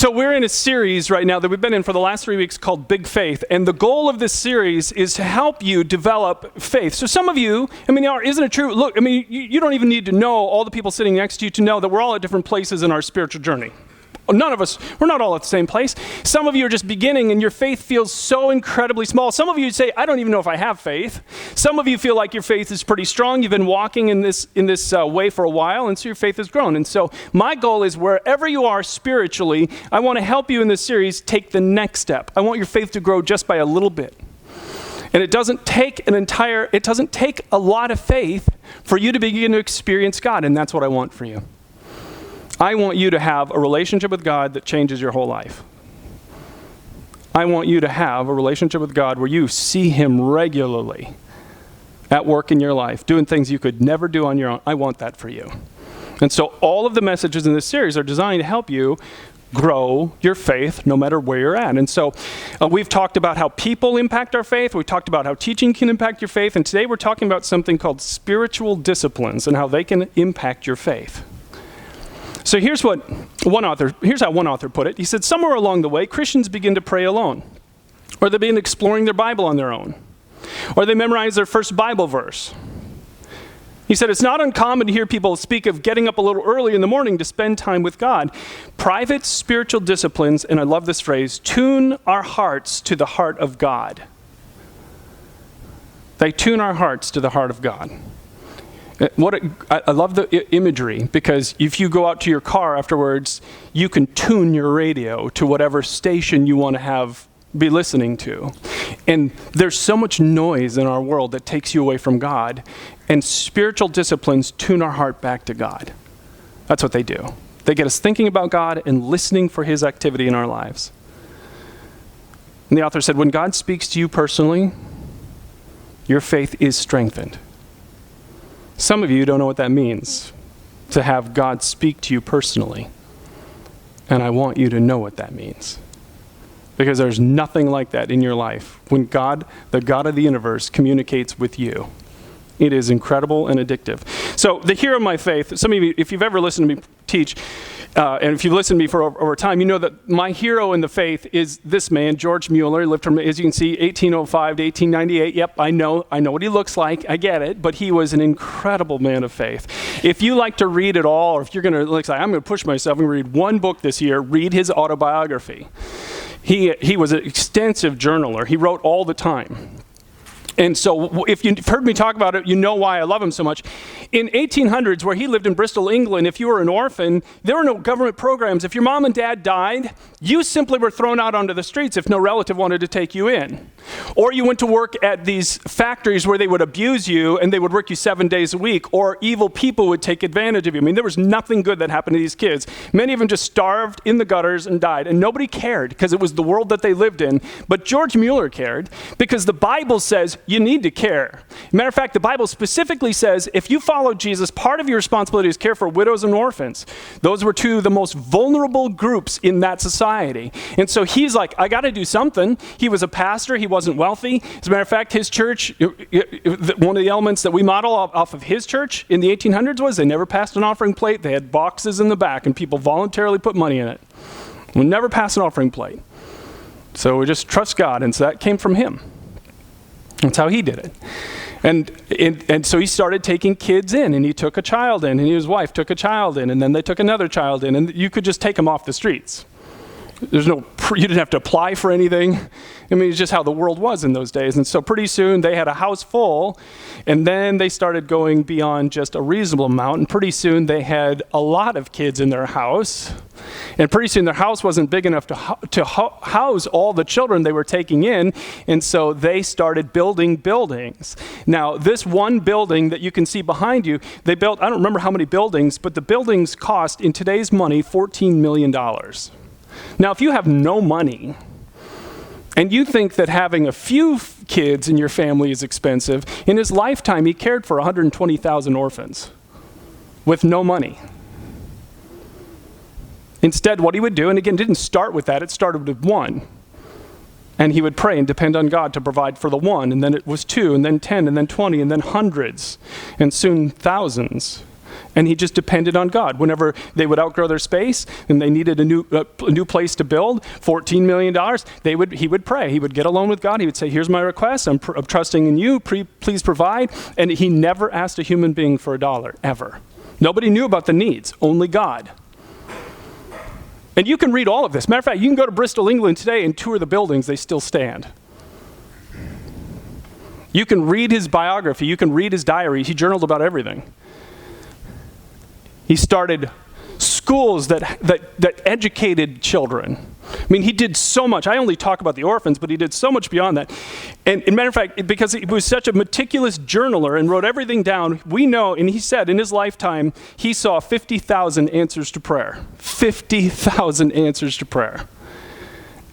So we're in a series right now that we've been in for the last 3 weeks called Big Faith. And the goal of this series is to help you develop faith. So some of you, isn't it true? Look, you don't even need to know all the people sitting next to you to know that we're all at different places in our spiritual journey. None of us, we're not all at the same place. Some of you are just beginning and your faith feels so incredibly small. Some of you say, I don't even know if I have faith. Some of you feel like your faith is pretty strong. You've been walking in this way for a while, and so your faith has grown. And so my goal is wherever you are spiritually, I want to help you in this series take the next step. I want your faith to grow just by a little bit. And it doesn't take a lot of faith for you to begin to experience God, and that's what I want for you. I want you to have a relationship with God that changes your whole life. I want you to have a relationship with God where you see him regularly at work in your life, doing things you could never do on your own. I want that for you. And so all of the messages in this series are designed to help you grow your faith no matter where you're at. And so we've talked about how people impact our faith. We've talked about how teaching can impact your faith. And today we're talking about something called spiritual disciplines and how they can impact your faith. So here's how one author put it. He said, somewhere along the way, Christians begin to pray alone, or they begin exploring their Bible on their own, or they memorize their first Bible verse. He said, it's not uncommon to hear people speak of getting up a little early in the morning to spend time with God. Private spiritual disciplines, and I love this phrase, tune our hearts to the heart of God. They tune our hearts to the heart of God. I love the imagery, because if you go out to your car afterwards, you can tune your radio to whatever station you want to be listening to. And there's so much noise in our world that takes you away from God, and spiritual disciplines tune our heart back to God. That's what they do. They get us thinking about God and listening for his activity in our lives. And the author said, when God speaks to you personally, your faith is strengthened. Some of you don't know what that means, to have God speak to you personally. And I want you to know what that means. Because there's nothing like that in your life. When God, the God of the universe, communicates with you, it is incredible and addictive. So the hero of my faith, some of you, if you've ever listened to me teach, and if you've listened to me for over time, you know that my hero in the faith is this man, George Mueller. He lived from, as you can see, 1805 to 1898. Yep, I know what he looks like. I get it. But he was an incredible man of faith. If you like to read it all, or if you're going to, I'm going to push myself and read one book this year, read his autobiography. He was an extensive journaler. He wrote all the time. And so if you've heard me talk about it, you know why I love him so much. In 1800s, where he lived in Bristol, England, if you were an orphan, there were no government programs. If your mom and dad died, you simply were thrown out onto the streets if no relative wanted to take you in. Or you went to work at these factories where they would abuse you and they would work you 7 days a week, or evil people would take advantage of you. There was nothing good that happened to these kids. Many of them just starved in the gutters and died, and nobody cared because it was the world that they lived in. But George Mueller cared, because the Bible says you need to care. Matter of fact, the Bible specifically says if you follow Jesus, part of your responsibility is care for widows and orphans. Those were two of the most vulnerable groups in that society. And so he's like, I got to do something. He was a pastor. He wasn't wealthy. As a matter of fact, his church, one of the elements that we model off of his church in the 1800s was they never passed an offering plate. They had boxes in the back, and people voluntarily put money in it. We'll never pass an offering plate. So we just trust God, and so that came from him. That's how he did it. And so he started taking kids in, and he took a child in, and his wife took a child in, and then they took another child in, and you could just take them off the streets. You didn't have to apply for anything. It's just how the world was in those days. And so pretty soon they had a house full, and then they started going beyond just a reasonable amount, and pretty soon they had a lot of kids in their house. And pretty soon their house wasn't big enough to house all the children they were taking in, and so they started building buildings. Now, this one building that you can see behind you, they built, I don't remember how many buildings, but the buildings cost, in today's money, $14 million. Now, if you have no money, and you think that having a few kids in your family is expensive, in his lifetime he cared for 120,000 orphans with no money. Instead, what he would do, and again, didn't start with that, it started with one. And he would pray and depend on God to provide for the one, and then it was 2, and then 10, and then 20, and then hundreds, and soon thousands. And he just depended on God. Whenever they would outgrow their space and they needed a new place to build, $14 million, he would pray. He would get alone with God. He would say, here's my request. I'm trusting in you. Please provide. And he never asked a human being for $1, ever. Nobody knew about the needs, only God. And you can read all of this. Matter of fact, you can go to Bristol, England today and tour the buildings. They still stand. You can read his biography. You can read his diary. He journaled about everything. He started schools that educated children. I mean, he did so much. I only talk about the orphans, but he did so much beyond that. And as a matter of fact, because he was such a meticulous journaler and wrote everything down, we know, and he said in his lifetime, he saw 50,000 answers to prayer. 50,000 answers to prayer.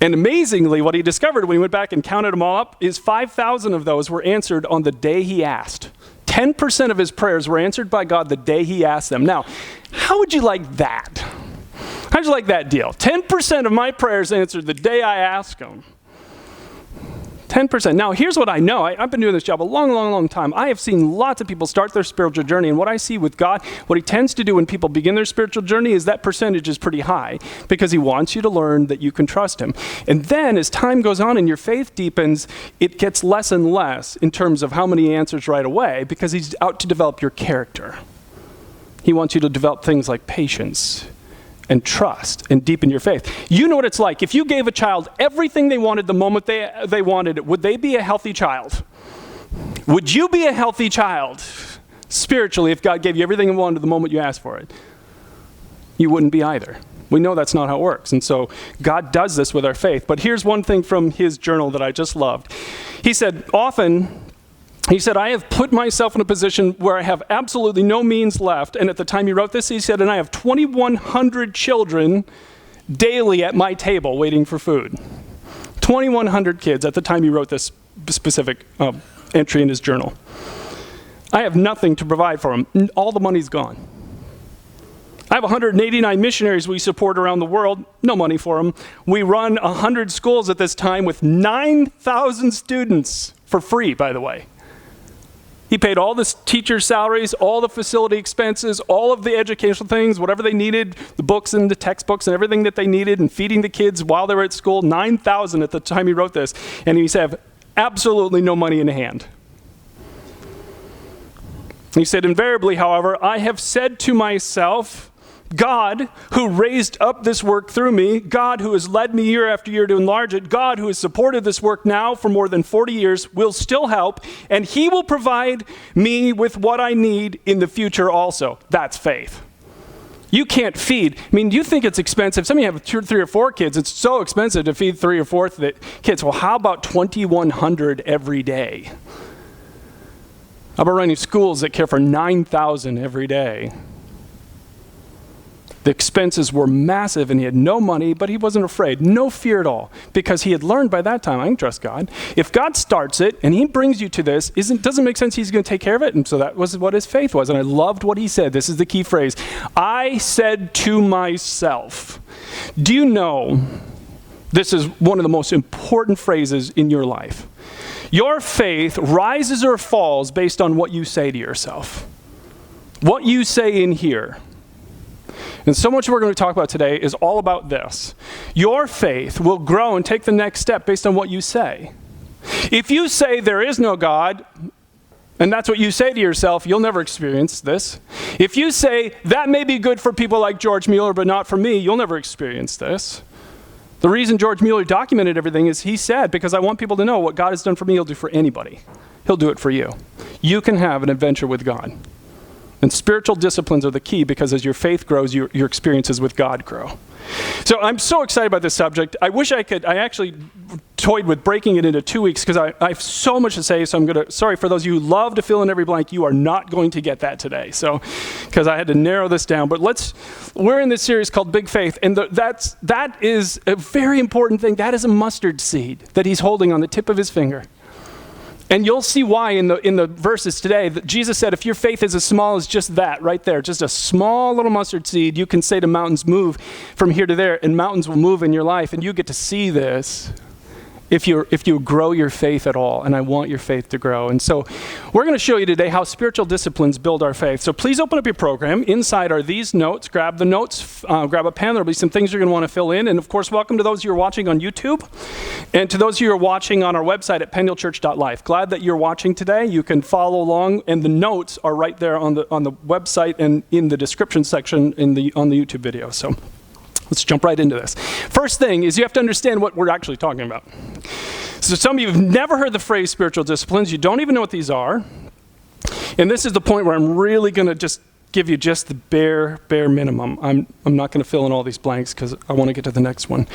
And amazingly, what he discovered when he went back and counted them all up is 5,000 of those were answered on the day he asked. 10% of his prayers were answered by God the day he asked them. Now, how would you like that? How'd you like that deal? 10% of my prayers answered the day I asked them. 10%. Now, here's what I know. I've been doing this job a long, long, long time. I have seen lots of people start their spiritual journey, and what I see with God, what he tends to do when people begin their spiritual journey is that percentage is pretty high because he wants you to learn that you can trust him. And then as time goes on and your faith deepens, it gets less and less in terms of how many answers right away because he's out to develop your character. He wants you to develop things like patience and trust and deepen your faith. You know what it's like. If you gave a child everything they wanted the moment they wanted it, would they be a healthy child? Would you be a healthy child spiritually if God gave you everything you wanted the moment you asked for it? You wouldn't be either. We know that's not how it works. And so God does this with our faith. But here's one thing from his journal that I just loved. He said, I have put myself in a position where I have absolutely no means left. And at the time he wrote this, he said, and I have 2,100 children daily at my table waiting for food. 2,100 kids at the time he wrote this specific entry in his journal. I have nothing to provide for them. All the money's gone. I have 189 missionaries we support around the world. No money for them. We run 100 schools at this time with 9,000 students for free, by the way. He paid all the teachers' salaries, all the facility expenses, all of the educational things, whatever they needed, the books and the textbooks and everything that they needed, and feeding the kids while they were at school, 9,000 at the time he wrote this. And he said, absolutely no money in hand. He said, invariably, however, I have said to myself, God, who raised up this work through me, God, who has led me year after year to enlarge it, God, who has supported this work now for more than 40 years, will still help, and he will provide me with what I need in the future also. That's faith. You can't feed. I mean, do you think it's expensive? Some of you have 2 or 3 or 4 kids. It's so expensive to feed 3 or 4 kids. Well, how about 2,100 every day? How about running schools that care for 9,000 every day? The expenses were massive and he had no money, but he wasn't afraid. No fear at all because he had learned by that time, I can trust God. If God starts it and he brings you to this, doesn't make sense he's going to take care of it. And so that was what his faith was. And I loved what he said. This is the key phrase. I said to myself, do you know this is one of the most important phrases in your life? Your faith rises or falls based on what you say to yourself. What you say in here. And so much we're going to talk about today is all about this. Your faith will grow and take the next step based on what you say. If you say there is no God, and that's what you say to yourself, you'll never experience this. If you say that may be good for people like George Mueller, but not for me, you'll never experience this. The reason George Mueller documented everything is he said, because I want people to know what God has done for me, he'll do for anybody. He'll do it for you. You can have an adventure with God. And spiritual disciplines are the key because as your faith grows, your experiences with God grow. So I'm so excited about this subject. I wish I could. I actually toyed with breaking it into 2 weeks because I have so much to say. So I'm going to, sorry for those of you who love to fill in every blank, you are not going to get that today. So, because I had to narrow this down. But we're in this series called Big Faith. And that is a very important thing. That is a mustard seed that he's holding on the tip of his finger. And you'll see why in the verses today that Jesus said, if your faith is as small as just that right there, just a small little mustard seed, you can say to mountains, move from here to there, and mountains will move in your life. And you get to see this. if you grow your faith at all, and I want your faith to grow. And so we're going to show you today how spiritual disciplines build our faith. So please open up your program. Inside are these notes. Grab the notes, grab a pen. There'll be some things you're going to want to fill in. And of course, welcome to those who are watching on YouTube, and to those of you who are watching on our website at pendlechurch.life. Glad that you're watching today. You can follow along, and the notes are right there on the website and in the description section on the YouTube video. So let's jump right into this. First thing is you have to understand what we're actually talking about. So some of you have never heard the phrase spiritual disciplines. You don't even know what these are. And this is the point where I'm really going to just give you just the bare minimum. I'm not going to fill in all these blanks because I want to get to the next one.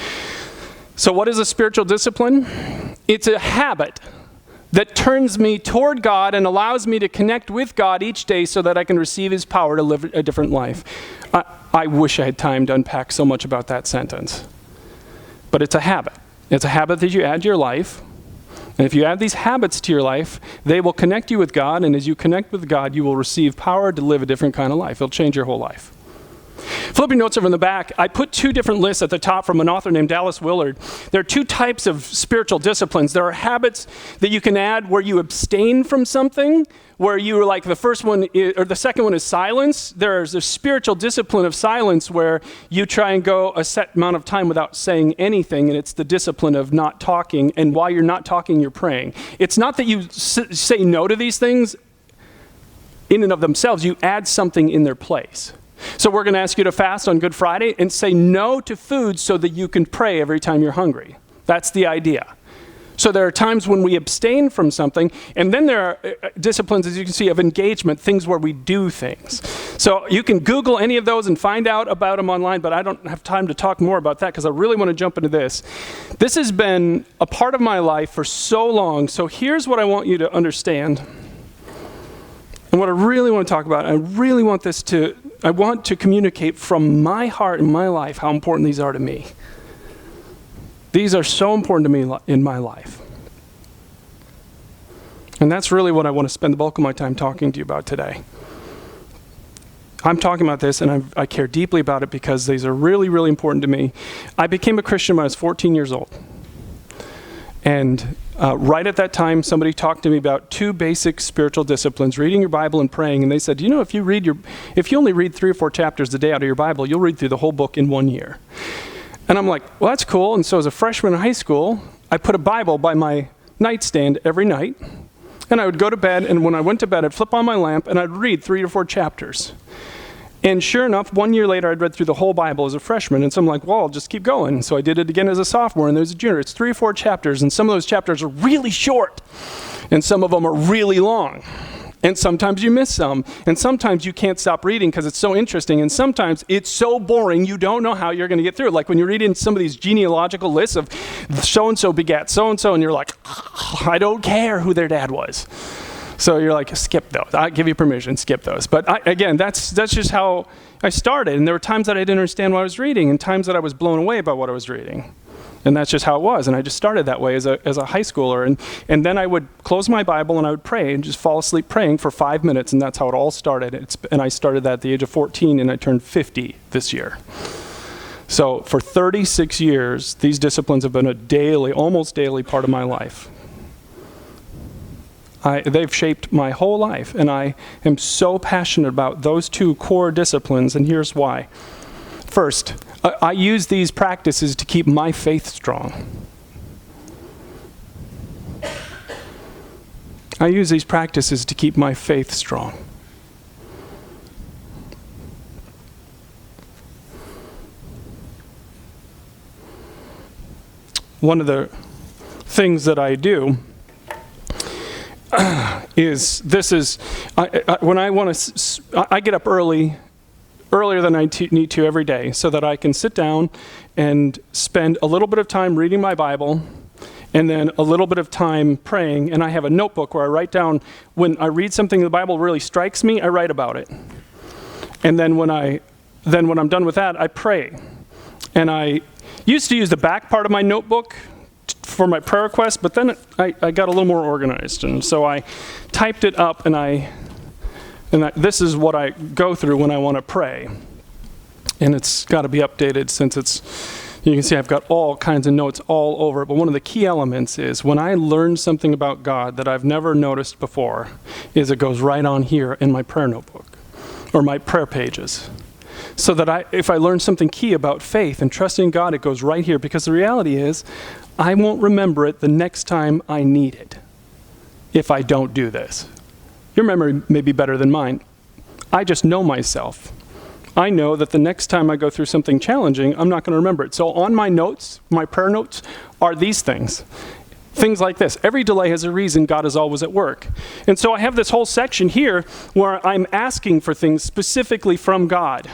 So what is a spiritual discipline? It's a habit that turns me toward God and allows me to connect with God each day so that I can receive his power to live a different life. I wish I had time to unpack so much about that sentence. But it's a habit. It's a habit that you add to your life. And if you add these habits to your life, they will connect you with God. And as you connect with God, you will receive power to live a different kind of life. It'll change your whole life. Flip your notes over in the back. I put two different lists at the top from an author named Dallas Willard. There are two types of spiritual disciplines. There are habits that you can add where you abstain from something, where you are like the first one, or the second one is silence. There's a spiritual discipline of silence where you try and go a set amount of time without saying anything, and it's the discipline of not talking, and while you're not talking, you're praying. It's not that you say no to these things in and of themselves. You add something in their place. So we're going to ask you to fast on Good Friday and say no to food so that you can pray every time you're hungry. That's the idea. So there are times when we abstain from something, and then there are disciplines, as you can see, of engagement, things where we do things. So you can Google any of those and find out about them online, but I don't have time to talk more about that because I really want to jump into this. This has been a part of my life for so long, so here's what I want you to understand. And what I really want to talk about, I want to communicate from my heart and my life how important these are to me. These are so important to me in my life. And that's really what I want to spend the bulk of my time talking to you about today. I'm talking about this, and I care deeply about it because these are really, really important to me. I became a Christian when I was 14 years old. And right at that time, somebody talked to me about two basic spiritual disciplines, reading your Bible and praying. And they said, you know, if you only read 3 or 4 chapters a day out of your Bible, you'll read through the whole book in 1 year. And I'm like, well, that's cool. And so as a freshman in high school, I put a Bible by my nightstand every night. And I would go to bed, and when I went to bed, I'd flip on my lamp, and I'd read 3 to 4 chapters. And sure enough, 1 year later, I'd read through the whole Bible as a freshman. And so I'm like, well, I'll just keep going. So I did it again as a sophomore, and there's a junior. It's 3 or 4 chapters, and some of those chapters are really short. And some of them are really long. And sometimes you miss some. And sometimes you can't stop reading because it's so interesting. And sometimes it's so boring, you don't know how you're going to get through it. Like when you're reading some of these genealogical lists of so-and-so begat so-and-so, and you're like, I don't care who their dad was. So you're like, skip those. I give you permission, skip those. But again, that's just how I started. And there were times that I didn't understand what I was reading, and times that I was blown away by what I was reading. And that's just how it was. And I just started that way as a high schooler. And then I would close my Bible and I would pray and just fall asleep praying for 5 minutes. And that's how it all started. And I started that at the age of 14, and I turned 50 this year. So for 36 years, these disciplines have been a daily, almost daily part of my life. They've shaped my whole life. And I am so passionate about those two core disciplines. And here's why. First, I use these practices to keep my faith strong. I use these practices to keep my faith strong. One of the things that I do when I want to, I get up earlier than I need to every day so that I can sit down and spend a little bit of time reading my Bible and then a little bit of time praying. And I have a notebook where I write down, when I read something in the Bible really strikes me, I write about it. And then when I'm done with that, I pray. And I used to use the back part of my notebook for my prayer requests, but then I got a little more organized. And so I typed it up, and this is what I go through when I want to pray. And it's got to be updated since it's You can see I've got all kinds of notes all over it, but one of the key elements is when I learn something about God that I've never noticed before, is it goes right on here in my prayer notebook or my prayer pages. So that if I learn something key about faith and trusting God, it goes right here, because the reality is I won't remember it the next time I need it if I don't do this. Your memory may be better than mine. I just know myself. I know that the next time I go through something challenging, I'm not going to remember it. So on my notes, my prayer notes, are these things. Things like this. Every delay has a reason. God is always at work. And so I have this whole section here where I'm asking for things specifically from God.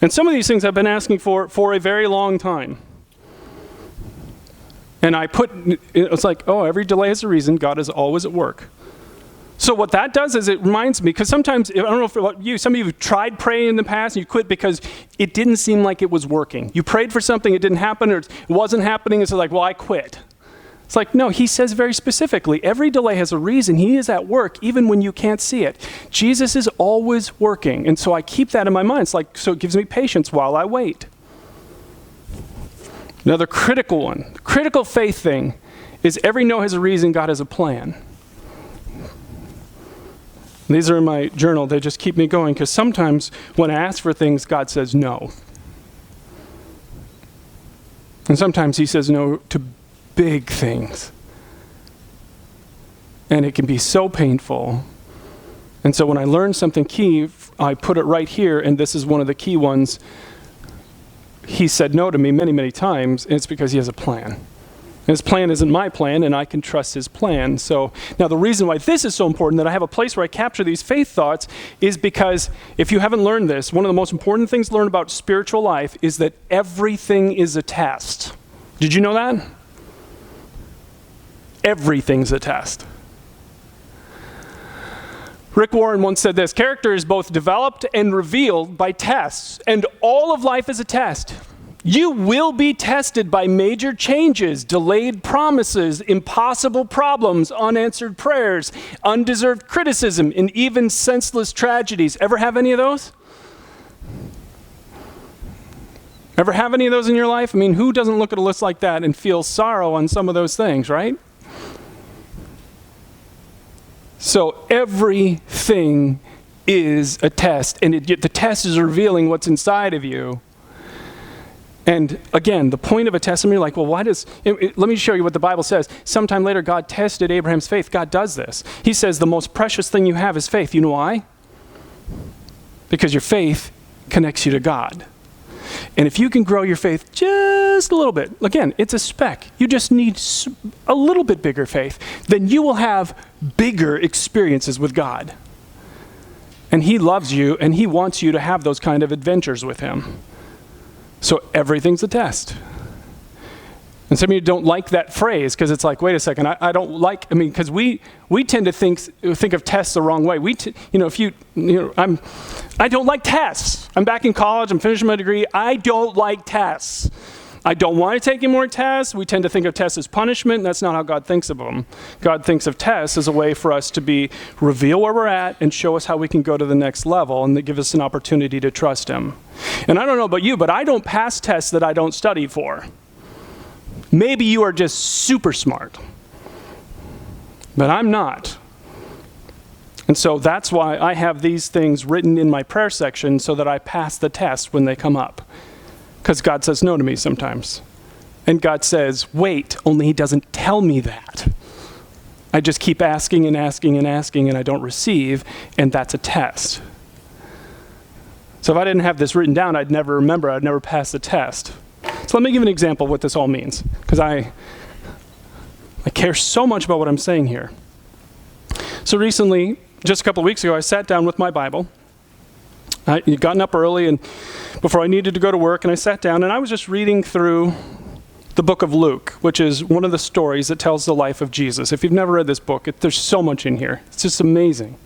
And some of these things I've been asking for a very long time. And it's like, every delay has a reason. God is always at work. So what that does is it reminds me, because sometimes, I don't know some of you have tried praying in the past and you quit because it didn't seem like it was working. You prayed for something, it didn't happen, or it wasn't happening, and so like, I quit. It's like, no, he says very specifically, every delay has a reason. He is at work even when you can't see it. Jesus is always working, and so I keep that in my mind. It's like, so it gives me patience while I wait. Another critical faith thing, is every no has a reason, God has a plan. These are in my journal. They just keep me going, because sometimes when I ask for things, God says no. And sometimes he says no to big things. And it can be so painful. And so when I learn something key, I put it right here, and this is one of the key ones. He said no to me many, many times, and it's because he has a plan. His plan isn't my plan, and I can trust his plan. So now the reason why this is so important, that I have a place where I capture these faith thoughts, is because if you haven't learned this, one of the most important things to learn about spiritual life is that everything is a test. Did you know that? Everything's a test. Rick Warren once said this: character is both developed and revealed by tests, and all of life is a test. You will be tested by major changes, delayed promises, impossible problems, unanswered prayers, undeserved criticism, and even senseless tragedies. Ever have any of those? Ever have any of those in your life? I mean, who doesn't look at a list like that and feel sorrow on some of those things, right? So everything is a test, and the test is revealing what's inside of you. And again, the point of a test, and you're like, well, let me show you what the Bible says. Sometime later, God tested Abraham's faith. God does this. He says the most precious thing you have is faith. You know why? Because your faith connects you to God. And if you can grow your faith just a little bit, again, it's a speck. You just need a little bit bigger faith. Then you will have bigger experiences with God. And he loves you, and he wants you to have those kind of adventures with him. So everything's a test. And some of you don't like that phrase, because it's like, wait a second, I don't like, because we tend to think of tests the wrong way. I don't like tests. I'm back in college, I'm finishing my degree. I don't like tests. I don't want to take any more tests. We tend to think of tests as punishment, and that's not how God thinks of them. God thinks of tests as a way for us to reveal where we're at and show us how we can go to the next level, and to give us an opportunity to trust him. And I don't know about you, but I don't pass tests that I don't study for. Maybe you are just super smart, but I'm not. And so that's why I have these things written in my prayer section, so that I pass the test when they come up. Because God says no to me sometimes. And God says, wait, only he doesn't tell me that. I just keep asking and asking and asking, and I don't receive, and that's a test. So if I didn't have this written down, I'd never remember, I'd never pass the test. So let me give an example of what this all means, because I care so much about what I'm saying here. So recently, just a couple of weeks ago, I sat down with my Bible. I'd gotten up early and before I needed to go to work, and I sat down and I was just reading through the book of Luke, which is one of the stories that tells the life of Jesus. If you've never read this book, there's so much in here. It's just amazing.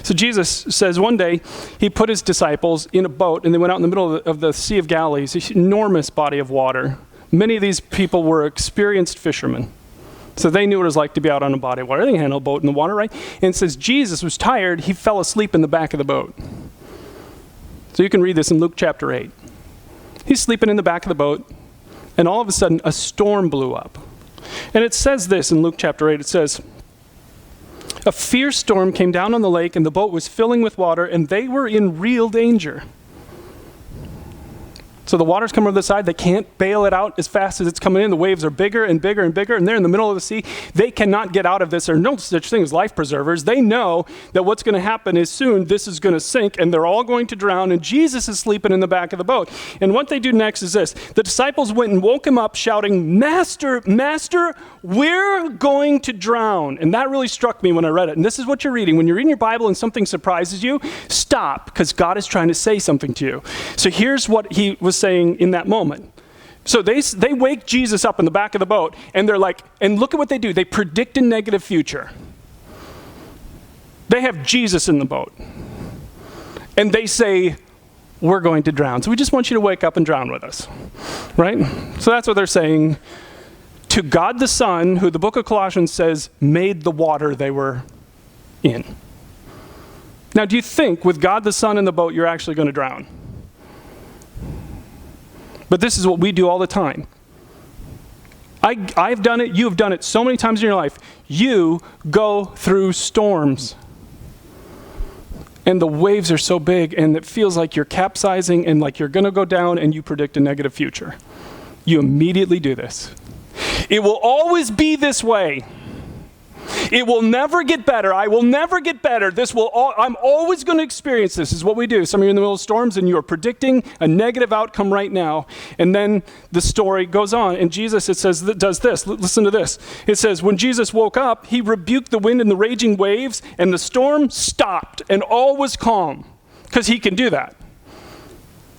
So Jesus says one day he put his disciples in a boat, and they went out in the middle of the Sea of Galilee. It's this enormous body of water. Many of these people were experienced fishermen. So they knew what it was like to be out on a body of water. They can handle a boat in the water, right? And it says Jesus was tired. He fell asleep in the back of the boat. So you can read this in Luke chapter 8. He's sleeping in the back of the boat. And all of a sudden, a storm blew up. And it says this in Luke chapter 8. It says, a fierce storm came down on the lake, and the boat was filling with water, and they were in real danger. So the water's coming over the side. They can't bail it out as fast as it's coming in. The waves are bigger and bigger and bigger, and they're in the middle of the sea. They cannot get out of this. There's no such thing as life preservers. They know that what's going to happen is soon this is going to sink, and they're all going to drown, and Jesus is sleeping in the back of the boat. And what they do next is this. The disciples went and woke him up shouting, Master, Master, we're going to drown. And that really struck me when I read it. And this is what you're reading. When you're reading your Bible and something surprises you, stop, because God is trying to say something to you. So here's what he was saying in that moment. So they wake Jesus up in the back of the boat, and they're like, and look at what they do. They predict a negative future. They have Jesus in the boat. And they say, we're going to drown. So we just want you to wake up and drown with us. Right? So that's what they're saying to God the Son, who the book of Colossians says made the water they were in. Now, do you think with God the Son in the boat, you're actually going to drown? But this is what we do all the time. I've done it. You've done it so many times in your life. You go through storms. And the waves are so big, and it feels like you're capsizing and like you're going to go down, and you predict a negative future. You immediately do this. It will always be this way. It will never get better. I will never get better. I'm always going to experience this. Is what we do. Some of you are in the middle of storms, and you are predicting a negative outcome right now. And then the story goes on. And Jesus, it says, does this. Listen to this. It says, when Jesus woke up, he rebuked the wind and the raging waves, and the storm stopped, and all was calm. Because he can do that.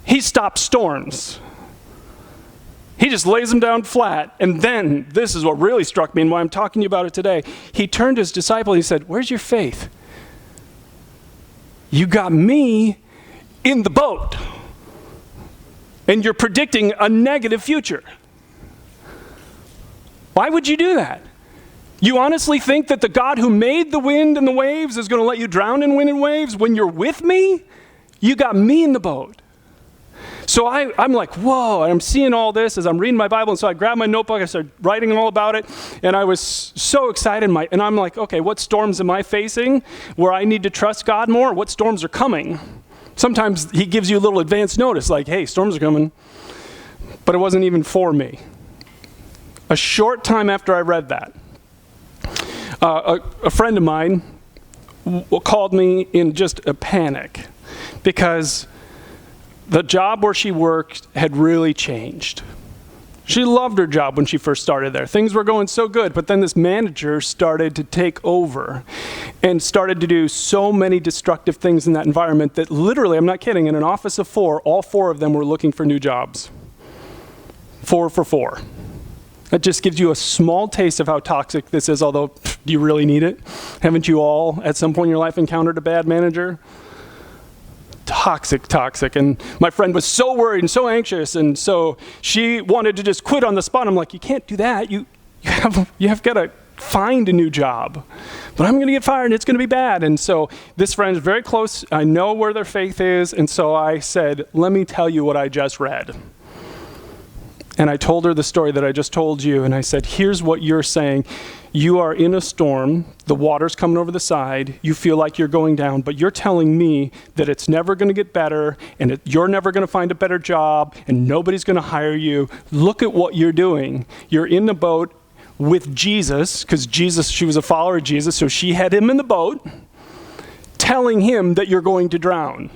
He stops storms. He just lays them down flat. And then, this is what really struck me and why I'm talking to you about it today. He turned to his disciple and he said, where's your faith? You got me in the boat. And you're predicting a negative future. Why would you do that? You honestly think that the God who made the wind and the waves is going to let you drown in wind and waves when you're with me? You got me in the boat. So I'm like, whoa, and I'm seeing all this as I'm reading my Bible, and so I grabbed my notebook, I started writing all about it, and I was so excited, and I'm like, okay, what storms am I facing where I need to trust God more? What storms are coming? Sometimes he gives you a little advance notice, like, hey, storms are coming, but it wasn't even for me. A short time after I read that, a friend of mine called me in just a panic because the job where she worked had really changed. She loved her job when she first started there. Things were going so good, but then this manager started to take over and started to do so many destructive things in that environment that literally, I'm not kidding, in an office of 4, all 4 of them were looking for new jobs. 4 for 4. That just gives you a small taste of how toxic this is, although, do you really need it? Haven't you all, at some point in your life, encountered a bad manager? Toxic. And my friend was so worried and so anxious, and so she wanted to just quit on the spot. I'm like, you can't do that. You have got to find a new job. But I'm going to get fired, and it's going to be bad. And so this friend is very close. I know where their faith is, and so I said, let me tell you what I just read. And I told her the story that I just told you, and I said, here's what you're saying. You are in a storm, the water's coming over the side, you feel like you're going down, but you're telling me that it's never going to get better, and you're never going to find a better job, and nobody's going to hire you. Look at what you're doing. You're in the boat with Jesus, because she was a follower of Jesus, so she had him in the boat, telling him that you're going to drown.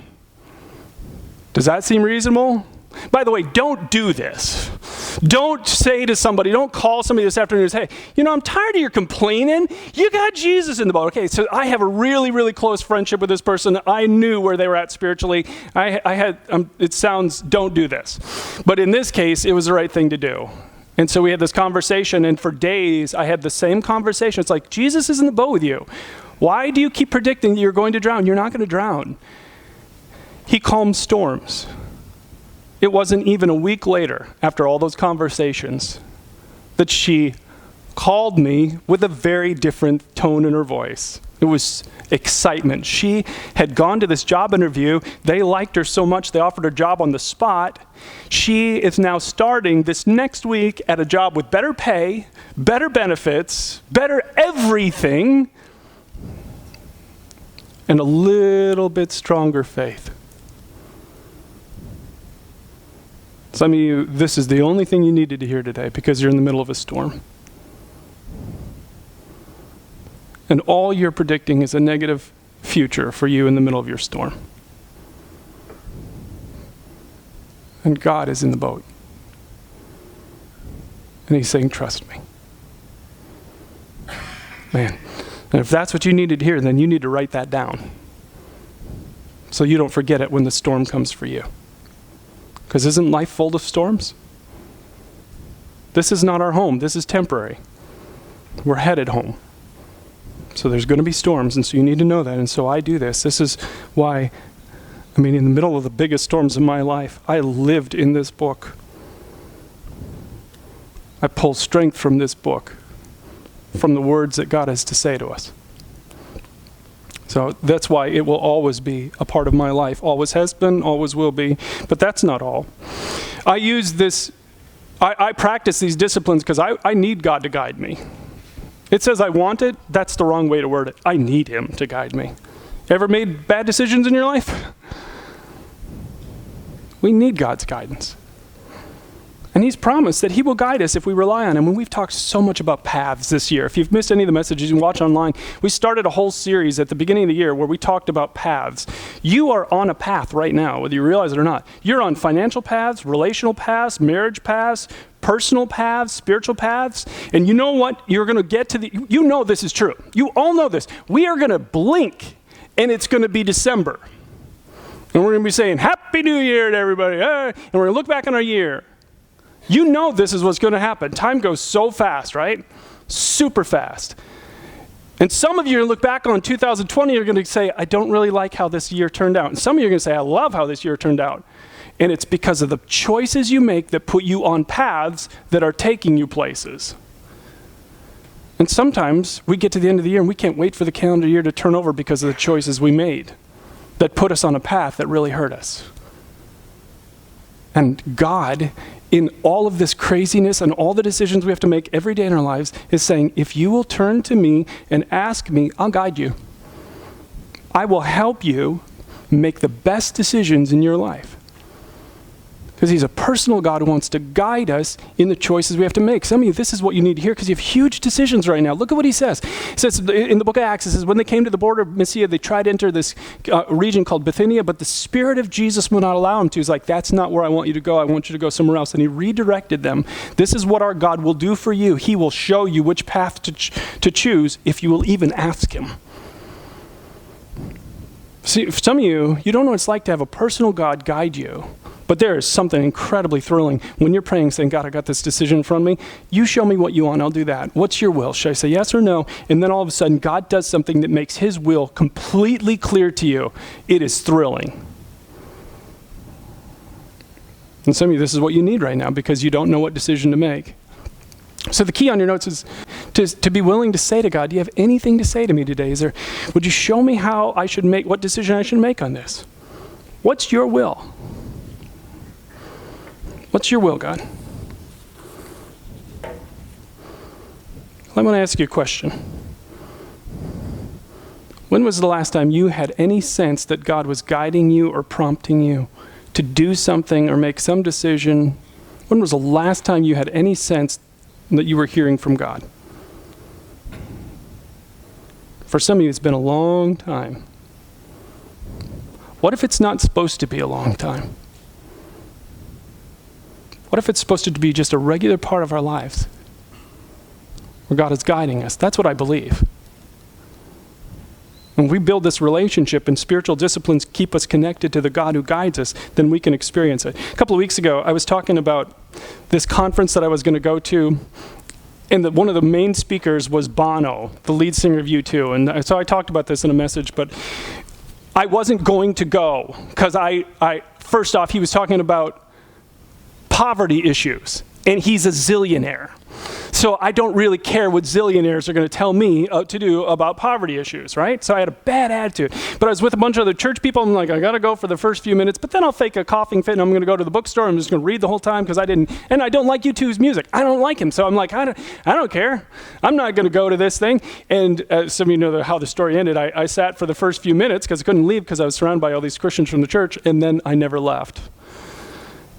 Does that seem reasonable? By the way, don't do this. Don't say to somebody, don't call somebody this afternoon and say, hey, I'm tired of your complaining. You got Jesus in the boat. Okay, so I have a really, really close friendship with this person. I knew where they were at spiritually. It sounds, don't do this. But in this case, it was the right thing to do. And so we had this conversation, and for days, I had the same conversation. It's like, Jesus is in the boat with you. Why do you keep predicting that you're going to drown? You're not going to drown. He calms storms. It wasn't even a week later, after all those conversations, that she called me with a very different tone in her voice. It was excitement. She had gone to this job interview. They liked her so much they offered her a job on the spot. She is now starting this next week at a job with better pay, better benefits, better everything, and a little bit stronger faith. Some of you, this is the only thing you needed to hear today because you're in the middle of a storm. And all you're predicting is a negative future for you in the middle of your storm. And God is in the boat. And he's saying, trust me. Man, and if that's what you needed to hear, then you need to write that down so you don't forget it when the storm comes for you. Because isn't life full of storms? This is not our home. This is temporary. We're headed home. So there's going to be storms, and so you need to know that. And so I do this. This is why, in the middle of the biggest storms of my life, I lived in this book. I pull strength from this book, from the words that God has to say to us. So that's why it will always be a part of my life. Always has been, always will be. But that's not all. I use this, I practice these disciplines because I need God to guide me. It says I want it. That's the wrong way to word it. I need him to guide me. Ever made bad decisions in your life? We need God's guidance. And he's promised that he will guide us if we rely on him. And we've talked so much about paths this year. If you've missed any of the messages, you can watch online. We started a whole series at the beginning of the year where we talked about paths. You are on a path right now, whether you realize it or not. You're on financial paths, relational paths, marriage paths, personal paths, spiritual paths. And you know what? You're going to get to you know this is true. You all know this. We are going to blink and it's going to be December. And we're going to be saying, Happy New Year to everybody. And we're going to look back on our year. You know this is what's going to happen. Time goes so fast, right? Super fast. And some of you are going to look back on 2020, you're going to say, I don't really like how this year turned out. And some of you are going to say, I love how this year turned out. And it's because of the choices you make that put you on paths that are taking you places. And sometimes we get to the end of the year and we can't wait for the calendar year to turn over because of the choices we made that put us on a path that really hurt us. And God, in all of this craziness and all the decisions we have to make every day in our lives, is saying, if you will turn to me and ask me, I'll guide you. I will help you make the best decisions in your life. Because he's a personal God who wants to guide us in the choices we have to make. Some of you, this is what you need to hear because you have huge decisions right now. Look at what he says. He says in the book of Acts, it says, when they came to the border of Mysia, they tried to enter this region called Bithynia, but the Spirit of Jesus would not allow them to. He's like, that's not where I want you to go. I want you to go somewhere else. And he redirected them. This is what our God will do for you. He will show you which path to choose if you will even ask him. See, for some of you, you don't know what it's like to have a personal God guide you. But there is something incredibly thrilling when you're praying, saying, God, I got this decision in front of me. You show me what you want, I'll do that. What's your will? Should I say yes or no? And then all of a sudden, God does something that makes his will completely clear to you. It is thrilling. And some of you, this is what you need right now because you don't know what decision to make. So the key on your notes is to be willing to say to God, do you have anything to say to me today? Would you show me how I should make, what decision I should make on this? What's your will? What's your will, God? I want to ask you a question. When was the last time you had any sense that God was guiding you or prompting you to do something or make some decision? When was the last time you had any sense that you were hearing from God? For some of you, it's been a long time. What if it's not supposed to be a long time? What if it's supposed to be just a regular part of our lives where God is guiding us? That's what I believe. When we build this relationship and spiritual disciplines keep us connected to the God who guides us, then we can experience it. A couple of weeks ago, I was talking about this conference that I was going to go to, and one of the main speakers was Bono, the lead singer of U2. And so I talked about this in a message, but I wasn't going to go because first off, he was talking about poverty issues, and he's a zillionaire. So I don't really care what zillionaires are going to tell me to do about poverty issues, right? So I had a bad attitude. But I was with a bunch of other church people. I'm like, I got to go for the first few minutes, but then I'll fake a coughing fit and I'm going to go to the bookstore. I'm just going to read the whole time because I don't like U2's music. I don't like him. So I'm like, I don't care. I'm not going to go to this thing. And some of you know how the story ended. I sat for the first few minutes because I couldn't leave because I was surrounded by all these Christians from the church, and then I never left.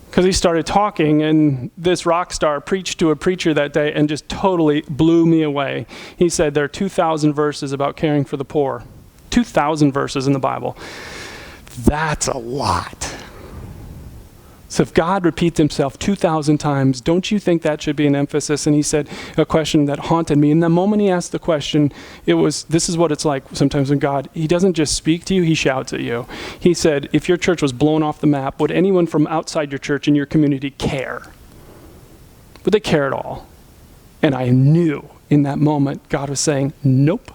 Because he started talking, and this rock star preached to a preacher that day and just totally blew me away. He said there are 2,000 verses about caring for the poor. 2,000 verses in the Bible. That's a lot. So if God repeats himself 2,000 times, don't you think that should be an emphasis? And he said a question that haunted me. And the moment he asked the question, this is what it's like sometimes when God, he doesn't just speak to you, he shouts at you. He said, if your church was blown off the map, would anyone from outside your church in your community care? Would they care at all? And I knew in that moment, God was saying, nope.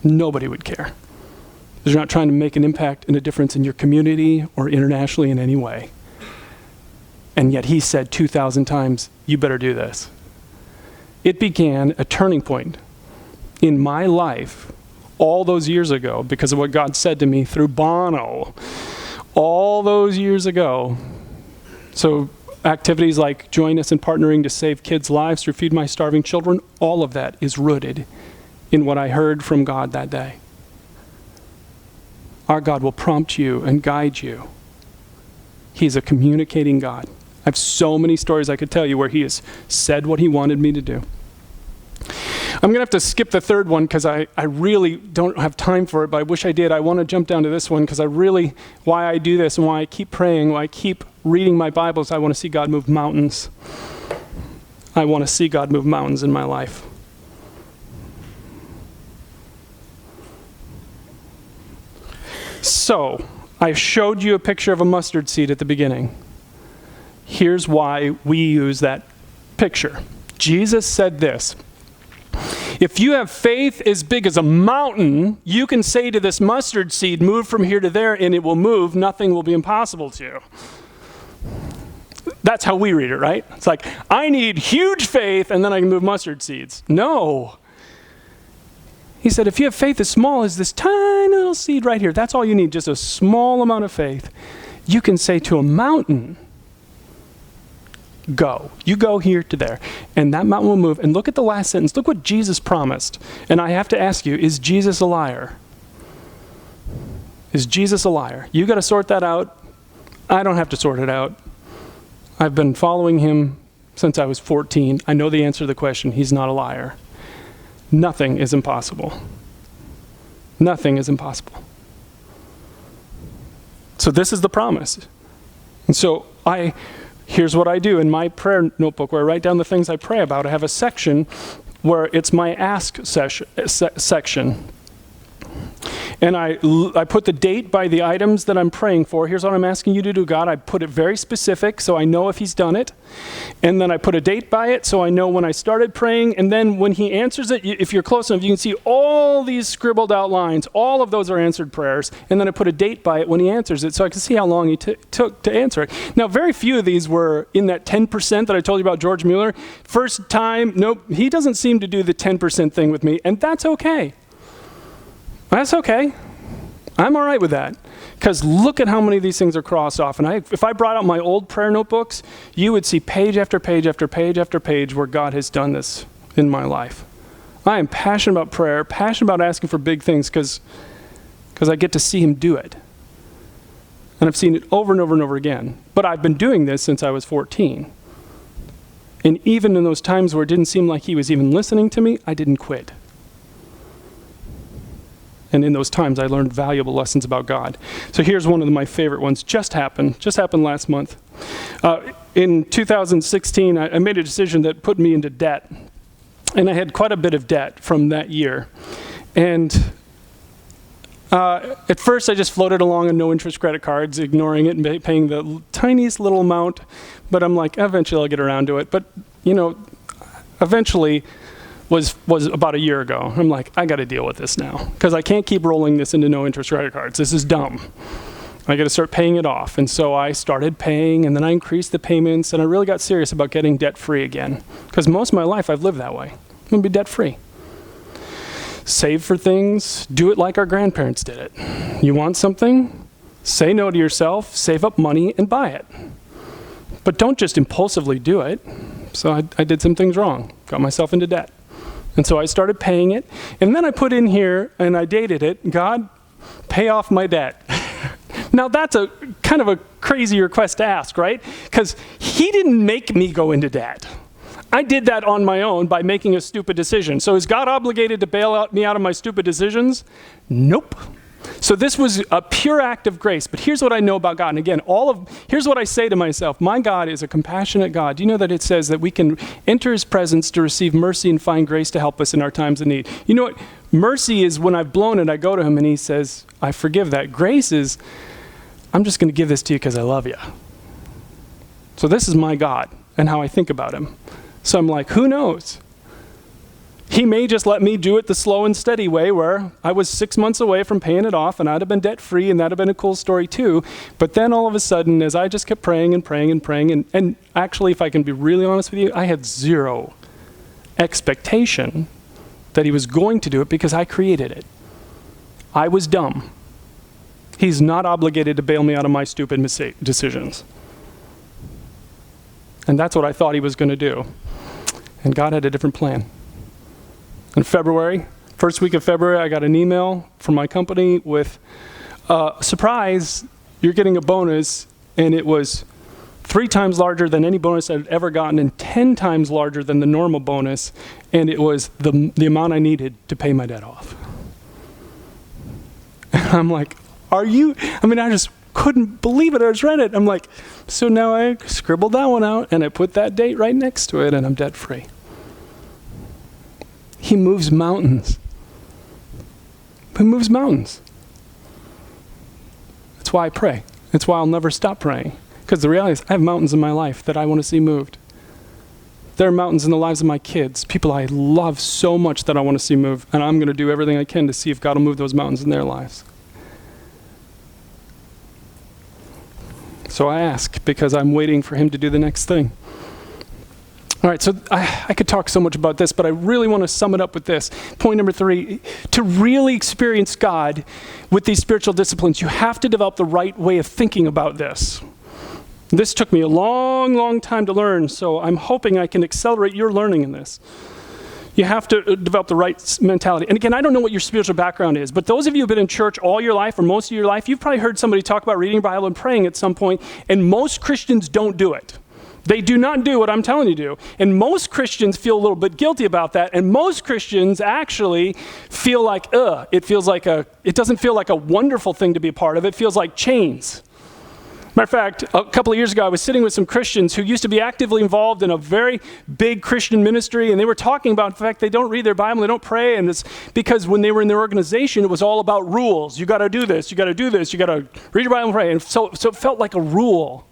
Nobody would care. You're not trying to make an impact and a difference in your community or internationally in any way. And yet he said 2,000 times, you better do this. It began a turning point in my life all those years ago because of what God said to me through Bono all those years ago. So activities like join us in partnering to save kids' lives through Feed My Starving Children, all of that is rooted in what I heard from God that day. Our God will prompt you and guide you. He's a communicating God. I have so many stories I could tell you where he has said what he wanted me to do. I'm going to have to skip the third one because I really don't have time for it, but I wish I did. I want to jump down to this one because why I do this and why I keep praying, why I keep reading my Bibles, I want to see God move mountains. I want to see God move mountains in my life. So, I showed you a picture of a mustard seed at the beginning. Here's why we use that picture. Jesus said this, if you have faith as big as a mountain, you can say to this mustard seed, move from here to there, and it will move. Nothing will be impossible to you. That's how we read it, right? It's like, I need huge faith, and then I can move mustard seeds. No. He said, if you have faith as small as this tiny little seed right here, that's all you need, just a small amount of faith. You can say to a mountain, go. You go here to there. And that mountain will move. And look at the last sentence. Look what Jesus promised. And I have to ask you, is Jesus a liar? Is Jesus a liar? You got to sort that out. I don't have to sort it out. I've been following him since I was 14. I know the answer to the question. He's not a liar. Nothing is impossible. Nothing is impossible. So this is the promise. And so here's what I do in my prayer notebook where I write down the things I pray about. I have a section where it's my ask section. And I put the date by the items that I'm praying for. Here's what I'm asking you to do, God. I put it very specific so I know if he's done it. And then I put a date by it so I know when I started praying. And then when he answers it, if you're close enough, you can see all these scribbled out lines. All of those are answered prayers. And then I put a date by it when he answers it so I can see how long he took to answer it. Now, very few of these were in that 10% that I told you about George Mueller. First time, nope, he doesn't seem to do the 10% thing with me. And that's okay. That's okay. I'm all right with that. Because look at how many of these things are crossed off. And if I brought out my old prayer notebooks, you would see page after page after page after page where God has done this in my life. I am passionate about prayer, passionate about asking for big things because I get to see him do it. And I've seen it over and over and over again. But I've been doing this since I was 14. And even in those times where it didn't seem like he was even listening to me, I didn't quit. And in those times, I learned valuable lessons about God. So here's one of my favorite ones. Just happened last month. In 2016, I made a decision that put me into debt. And I had quite a bit of debt from that year. And at first, I just floated along on no-interest credit cards, ignoring it and paying the tiniest little amount. But I'm like, eventually I'll get around to it. But, eventually was about a year ago. I'm like, I got to deal with this now because I can't keep rolling this into no-interest credit cards. This is dumb. I got to start paying it off. And so I started paying, and then I increased the payments, and I really got serious about getting debt-free again. Because most of my life I've lived that way. I'm going to be debt-free. Save for things, do it like our grandparents did it. You want something? Say no to yourself, save up money, and buy it. But don't just impulsively do it. So I did some things wrong, got myself into debt. And so I started paying it, and then I put in here, and I dated it, God, pay off my debt. Now that's a kind of a crazy request to ask, right? Because he didn't make me go into debt. I did that on my own by making a stupid decision. So is God obligated to bail me out of my stupid decisions? Nope. So this was a pure act of grace. But here's what I know about God. And again, here's what I say to myself. My God is a compassionate God. Do you know that it says that we can enter his presence to receive mercy and find grace to help us in our times of need? You know what? Mercy is when I've blown it, I go to him and he says, I forgive that. Grace is, I'm just going to give this to you because I love you. So this is my God and how I think about him. So I'm like, who knows? He may just let me do it the slow and steady way where I was 6 months away from paying it off and I'd have been debt-free and that'd have been a cool story too. But then all of a sudden, as I just kept praying and praying and praying, and actually, if I can be really honest with you, I had zero expectation that he was going to do it because I created it. I was dumb. He's not obligated to bail me out of my stupid decisions. And that's what I thought he was going to do. And God had a different plan. In February, first week of February, I got an email from my company with, surprise, you're getting a bonus, and it was 3 times larger than any bonus I'd ever gotten and 10 times larger than the normal bonus, and it was the amount I needed to pay my debt off. And I'm like, I just couldn't believe it. I just read it. I'm like, so now I scribbled that one out, and I put that date right next to it, and I'm debt-free. He moves mountains. He moves mountains. That's why I pray. That's why I'll never stop praying. Because the reality is, I have mountains in my life that I want to see moved. There are mountains in the lives of my kids, people I love so much that I want to see move, and I'm going to do everything I can to see if God will move those mountains in their lives. So I ask because I'm waiting for him to do the next thing. All right, so I could talk so much about this, but I really want to sum it up with this. Point number 3, to really experience God with these spiritual disciplines, you have to develop the right way of thinking about this. This took me a long, long time to learn, so I'm hoping I can accelerate your learning in this. You have to develop the right mentality. And again, I don't know what your spiritual background is, but those of you who've been in church all your life or most of your life, you've probably heard somebody talk about reading your Bible and praying at some point, and most Christians don't do it. They do not do what I'm telling you to do. And most Christians feel a little bit guilty about that. And most Christians actually feel like, it doesn't feel like a wonderful thing to be a part of. It feels like chains. Matter of fact, a couple of years ago, I was sitting with some Christians who used to be actively involved in a very big Christian ministry, and they were talking about the fact they don't read their Bible, they don't pray, and it's because when they were in their organization, it was all about rules. You got to do this, you got to do this, you got to read your Bible and pray. And so it felt like a rule.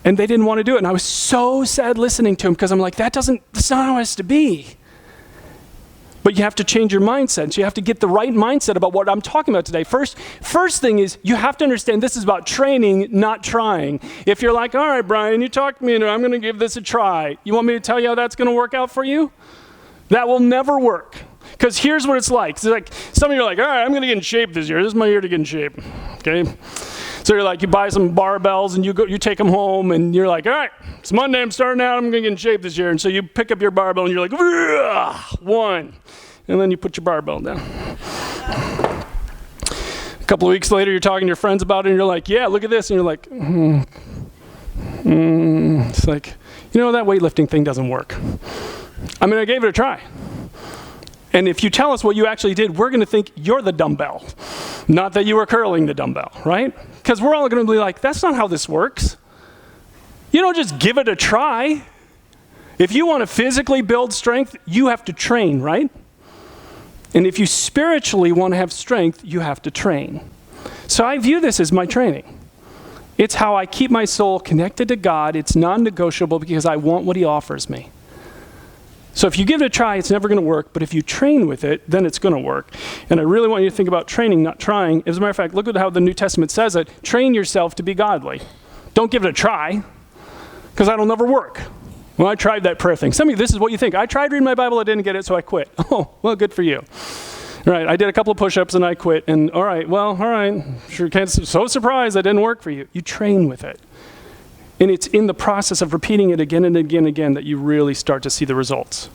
And they didn't want to do it. And I was so sad listening to him because I'm like, that's not how it has to be. But you have to change your mindset. So you have to get the right mindset about what I'm talking about today. First thing is you have to understand this is about training, not trying. If you're like, all right, Brian, you talked me into it, I'm going to give this a try. You want me to tell you how that's going to work out for you? That will never work. Because here's what it's like. It's like some of you are like, all right, I'm going to get in shape this year. This is my year to get in shape. Okay? So you're like, you buy some barbells and you take them home and you're like, all right, it's Monday, I'm starting out, I'm going to get in shape this year. And so you pick up your barbell and you're like, 1. And then you put your barbell down. A couple of weeks later, you're talking to your friends about it and you're like, yeah, look at this. And you're like, It's like, that weightlifting thing doesn't work. I gave it a try. And if you tell us what you actually did, we're going to think you're the dumbbell, not that you were curling the dumbbell, right? Because we're all going to be like, that's not how this works. You don't just give it a try. If you want to physically build strength, you have to train, right? And if you spiritually want to have strength, you have to train. So I view this as my training. It's how I keep my soul connected to God. It's non-negotiable because I want what he offers me. So if you give it a try, it's never going to work. But if you train with it, then it's going to work. And I really want you to think about training, not trying. As a matter of fact, look at how the New Testament says it. Train yourself to be godly. Don't give it a try, because that'll never work. Well, I tried that prayer thing. Some of you, this is what you think. I tried reading my Bible, I didn't get it, so I quit. Oh, well, good for you. Right, I did a couple of push-ups and I quit. And all right, sure, so surprised that didn't work for you. You train with it. And it's in the process of repeating it again and again and again that you really start to see the results.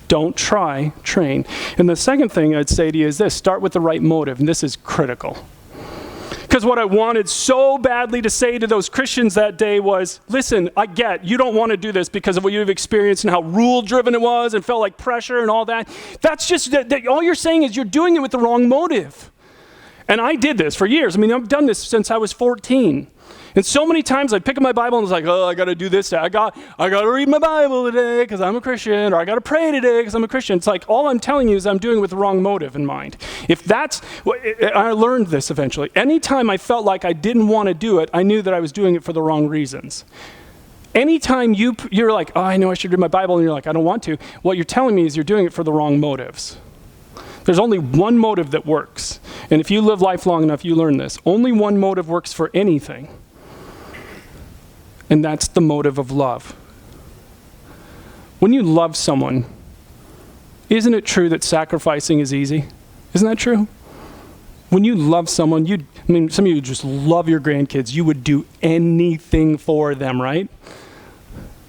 Don't try, train. And the second thing I'd say to you is this: start with the right motive, and this is critical. Because what I wanted so badly to say to those Christians that day was, listen, I get you don't want to do this because of what you've experienced and how rule-driven it was and felt like pressure and all that. That's just, all you're saying is you're doing it with the wrong motive. And I did this for years. I mean, I've done this since I was 14. And so many times I'd pick up my Bible and it's like, oh, I got to do this today. I got to read my Bible today because I'm a Christian, or I got to pray today because I'm a Christian. It's like all I'm telling you is I'm doing it with the wrong motive in mind. If that's, I learned this eventually. Anytime I felt like I didn't want to do it, I knew that I was doing it for the wrong reasons. Anytime you're like, oh, I know I should read my Bible, and you're like, I don't want to, what you're telling me is you're doing it for the wrong motives. There's only one motive that works. And if you live life long enough, you learn this. Only one motive works for anything. And that's the motive of love. When you love someone, isn't it true that sacrificing is easy? Isn't that true? When you love someone, some of you just love your grandkids. You would do anything for them, right?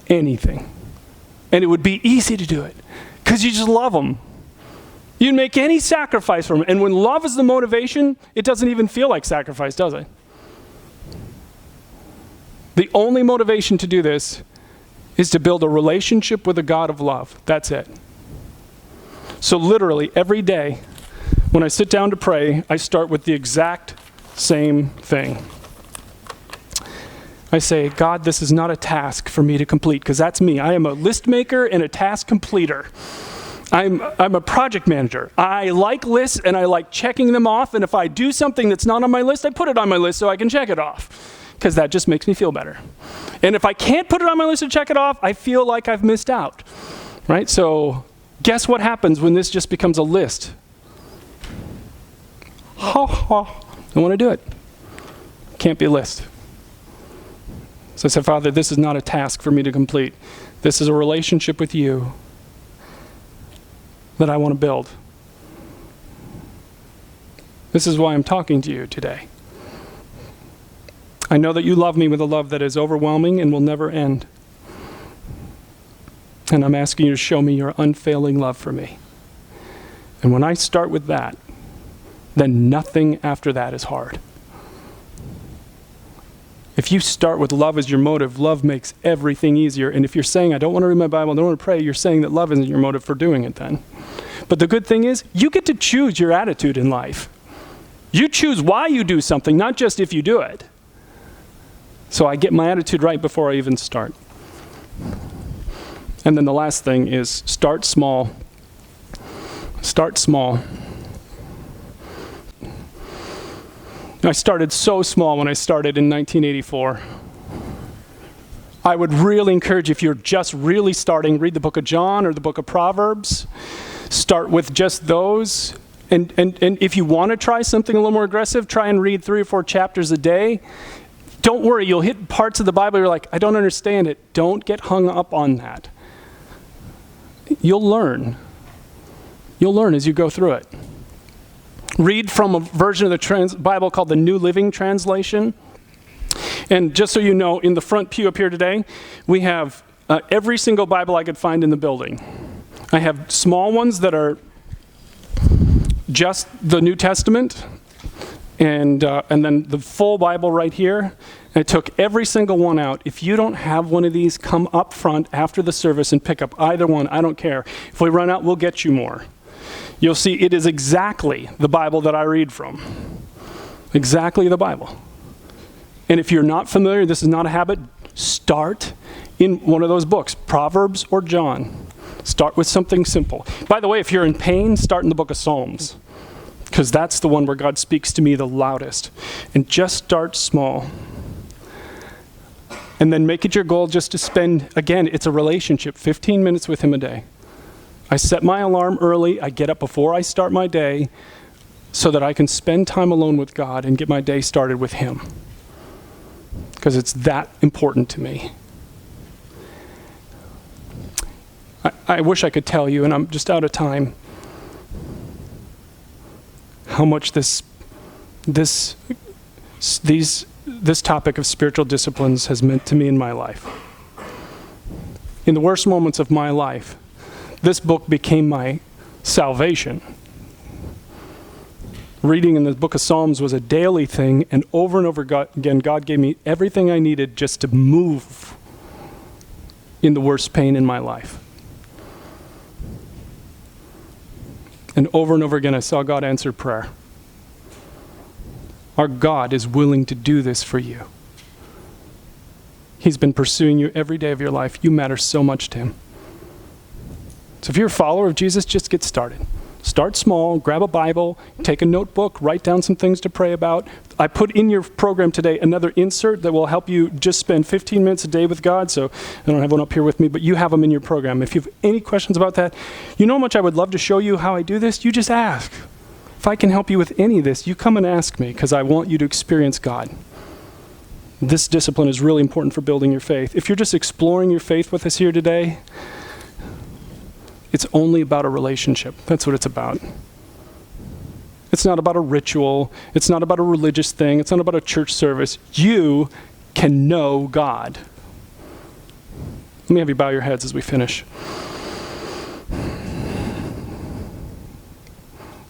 Anything. And it would be easy to do it because you just love them. You'd make any sacrifice for them. And when love is the motivation, it doesn't even feel like sacrifice, does it? The only motivation to do this is to build a relationship with a God of love. That's it. So literally every day when I sit down to pray, I start with the exact same thing. I say, God, this is not a task for me to complete, because that's me. I am a list maker and a task completer. I'm a project manager. I like lists and I like checking them off. And if I do something that's not on my list, I put it on my list so I can check it off, because that just makes me feel better. And if I can't put it on my list to check it off, I feel like I've missed out, right? So guess what happens when this just becomes a list? I want to do it. Can't be a list. So I said, Father, this is not a task for me to complete. This is a relationship with you that I want to build. This is why I'm talking to you today. I know that you love me with a love that is overwhelming and will never end. And I'm asking you to show me your unfailing love for me. And when I start with that, then nothing after that is hard. If you start with love as your motive, love makes everything easier. And if you're saying, I don't want to read my Bible, I don't want to pray, you're saying that love isn't your motive for doing it then. But the good thing is, you get to choose your attitude in life. You choose why you do something, not just if you do it. So I get my attitude right before I even start. And then the last thing is start small. Start small. I started so small when I started in 1984. I would really encourage you, if you're just really starting, read the book of John or the book of Proverbs. Start with just those. And if you want to try something a little more aggressive, try and read 3 or 4 chapters a day. Don't worry, you'll hit parts of the Bible you're like, I don't understand it. Don't get hung up on that. You'll learn. You'll learn as you go through it. Read from a version of the Bible called the New Living Translation. And just so you know, in the front pew up here today, we have every single Bible I could find in the building. I have small ones that are just the New Testament, and then the full Bible right here. I took every single one out. If you don't have one of these, come up front after the service and pick up either one. I don't care. If we run out, we'll get you more. You'll see it is exactly the Bible that I read from. Exactly the Bible. And if you're not familiar, this is not a habit, start in one of those books, Proverbs or John. Start with something simple. By the way, if you're in pain, start in the book of Psalms, because that's the one where God speaks to me the loudest. And just start small. And then make it your goal just to spend, again, it's a relationship, 15 minutes with him a day. I set my alarm early. I get up before I start my day so that I can spend time alone with God and get my day started with Him. Because it's that important to me. I wish I could tell you, and I'm just out of time, how much this topic of spiritual disciplines has meant to me in my life. In the worst moments of my life, this book became my salvation. Reading in the book of Psalms was a daily thing, and over again, God gave me everything I needed just to move in the worst pain in my life. And over again, I saw God answer prayer. Our God is willing to do this for you. He's been pursuing you every day of your life. You matter so much to Him. So if you're a follower of Jesus, just get started. Start small, grab a Bible, take a notebook, write down some things to pray about. I put in your program today another insert that will help you just spend 15 minutes a day with God. So I don't have one up here with me, but you have them in your program. If you have any questions about that, you know how much I would love to show you how I do this? You just ask. If I can help you with any of this, you come and ask me, because I want you to experience God. This discipline is really important for building your faith. If you're just exploring your faith with us here today, it's only about a relationship. That's what it's about. It's not about a ritual. It's not about a religious thing. It's not about a church service. You can know God. Let me have you bow your heads as we finish.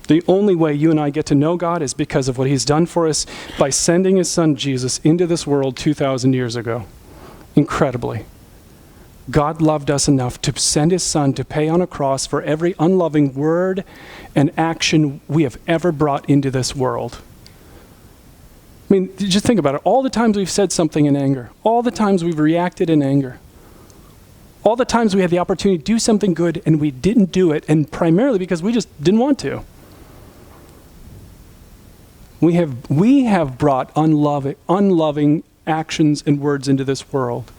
The only way you and I get to know God is because of what He's done for us by sending His Son Jesus into this world 2,000 years ago. Incredibly. God loved us enough to send His Son to pay on a cross for every unloving word and action we have ever brought into this world. I mean, just think about it. All the times we've said something in anger, all the times we've reacted in anger, all the times we had the opportunity to do something good and we didn't do it, and primarily because we just didn't want to. We have brought unloving actions and words into this world.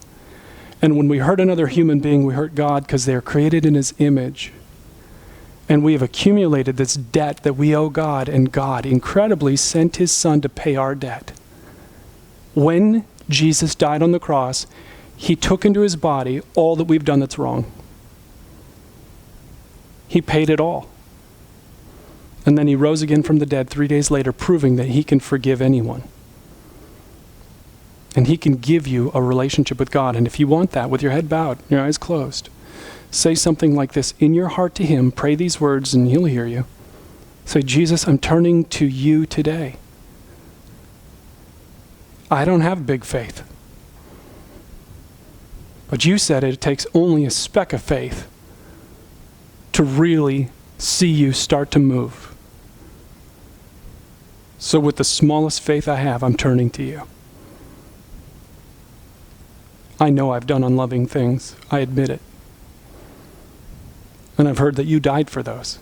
And when we hurt another human being, we hurt God, because they are created in His image. And we have accumulated this debt that we owe God, and God incredibly sent His Son to pay our debt. When Jesus died on the cross, He took into His body all that we've done that's wrong. He paid it all. And then He rose again from the dead 3 days later, proving that He can forgive anyone. And He can give you a relationship with God. And if you want that, with your head bowed, your eyes closed, say something like this in your heart to Him. Pray these words and He'll hear you. Say, Jesus, I'm turning to You today. I don't have big faith. But You said it takes only a speck of faith to really see You start to move. So with the smallest faith I have, I'm turning to You. I know I've done unloving things. I admit it. And I've heard that You died for those.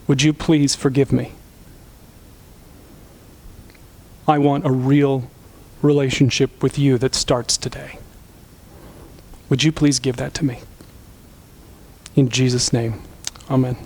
Would You please forgive me? I want a real relationship with You that starts today. Would You please give that to me? In Jesus' name, amen.